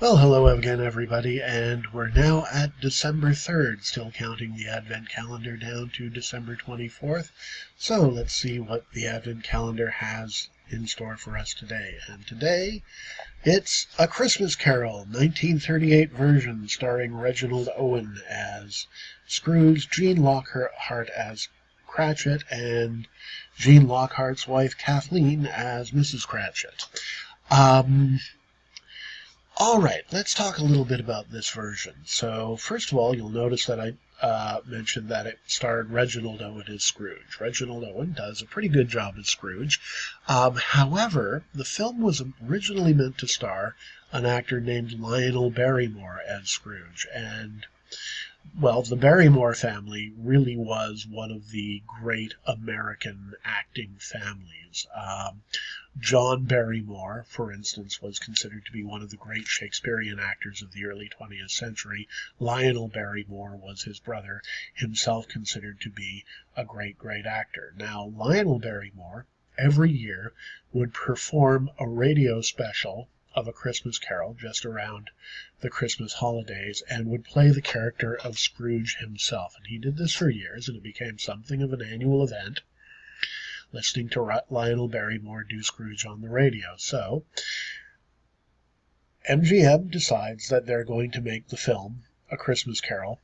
Well, hello again, everybody, and we're now at December 3rd, still counting the Advent calendar down to December 24th. So let's see what the Advent calendar has in store for us today. And today, it's A Christmas Carol, 1938 version, starring Reginald Owen as Scrooge, Jean Lockhart as Cratchit, and Jean Lockhart's wife, Kathleen, as Mrs. Cratchit. All right, let's talk a little bit about this version. So, first of all, you'll notice that I mentioned that it starred Reginald Owen as Scrooge. Reginald Owen does a pretty good job as Scrooge. However, the film was originally meant to star an actor named Lionel Barrymore as Scrooge, and well, the Barrymore family really was one of the great American acting families. John Barrymore, for instance, was considered to be one of the great Shakespearean actors of the early 20th century. Lionel Barrymore was his brother, himself considered to be a great, great actor. Now, Lionel Barrymore, every year, would perform a radio special of A Christmas Carol just around the Christmas holidays and would play the character of Scrooge himself. And he did this for years, and it became something of an annual event, listening to Lionel Barrymore do Scrooge on the radio. So MGM decides that they're going to make the film A Christmas Carol,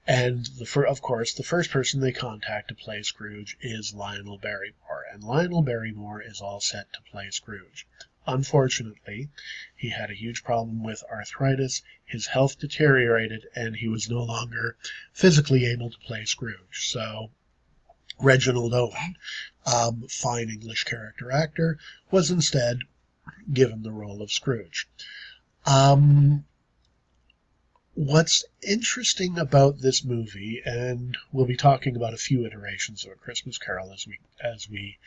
and of course, the first person they contact to play Scrooge is Lionel Barrymore, and Lionel Barrymore is all set to play Scrooge. Unfortunately, he had a huge problem with arthritis, his health deteriorated, and he was no longer physically able to play Scrooge. So Reginald Owen, fine English character actor, was instead given the role of Scrooge. What's interesting about this movie, and we'll be talking about a few iterations of A Christmas Carol as we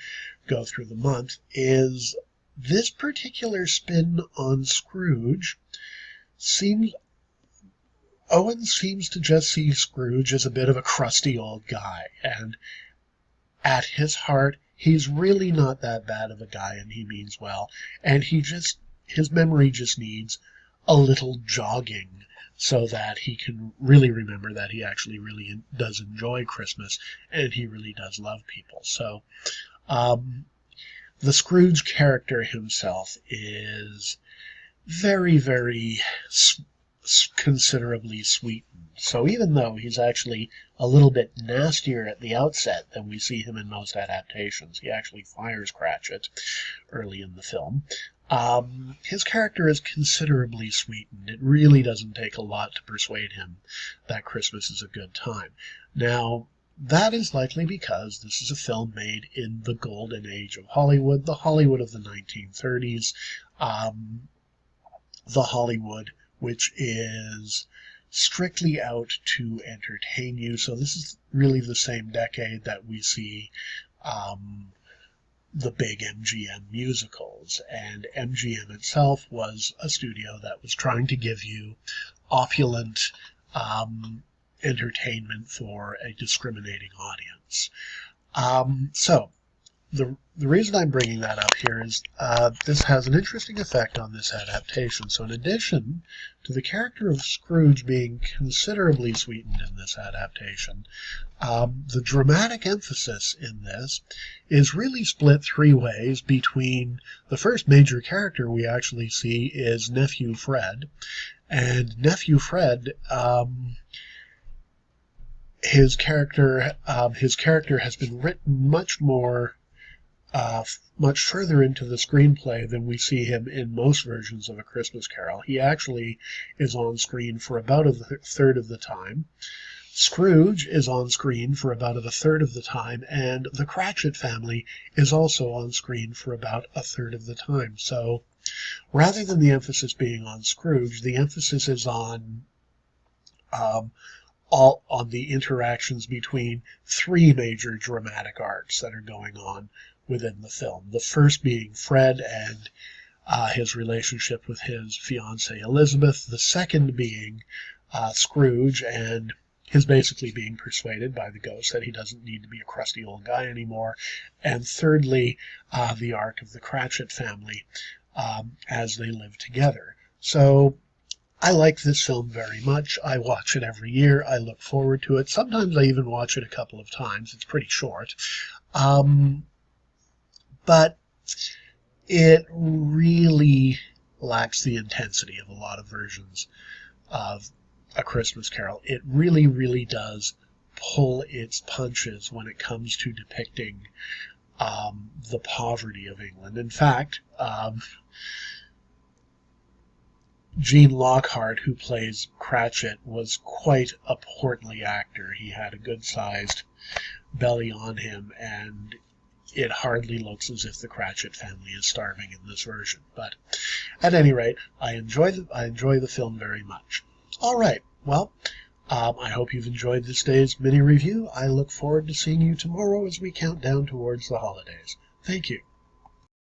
go through the month, is this particular spin on Scrooge Owen seems to just see Scrooge as a bit of a crusty old guy, and at his heart, he's really not that bad of a guy, and he means well, and his memory just needs a little jogging so that he can really remember that he actually really does enjoy Christmas, and he really does love people. So, the Scrooge character himself is very, very considerably sweetened. So even though he's actually a little bit nastier at the outset than we see him in most adaptations, he actually fires Cratchit early in the film, his character is considerably sweetened. It really doesn't take a lot to persuade him that Christmas is a good time. Now, that is likely because this is a film made in the golden age of Hollywood, the Hollywood of the 1930s, the Hollywood which is strictly out to entertain you. So this is really the same decade that we see the big MGM musicals. And MGM itself was a studio that was trying to give you opulent entertainment for a discriminating audience. So the reason I'm bringing that up here is this has an interesting effect on this adaptation. So in addition to the character of Scrooge being considerably sweetened in this adaptation, the dramatic emphasis in this is really split three ways between the first major character we actually see is Nephew Fred. And Nephew Fred, his character has been written much further into the screenplay than we see him in most versions of A Christmas Carol. He actually is on screen for about a third of the time. Scrooge is on screen for about a third of the time, and the Cratchit family is also on screen for about a third of the time. So rather than the emphasis being on Scrooge, the emphasis is on the interactions between three major dramatic arcs that are going on within the film. The first being Fred and his relationship with his fiancée Elizabeth. The second being Scrooge and his basically being persuaded by the ghost that he doesn't need to be a crusty old guy anymore. And thirdly, the arc of the Cratchit family as they live together. So I like this film very much. I watch it every year. I look forward to it. Sometimes I even watch it a couple of times. It's pretty short. Um, but it really lacks the intensity of a lot of versions of A Christmas Carol. It really, really does pull its punches when it comes to depicting the poverty of England. In fact, Gene Lockhart, who plays Cratchit, was quite a portly actor. He had a good-sized belly on him, and it hardly looks as if the Cratchit family is starving in this version. But at any rate, I enjoy the film very much. All right, well, I hope you've enjoyed this day's mini review. I look forward to seeing you tomorrow as we count down towards the holidays. Thank you.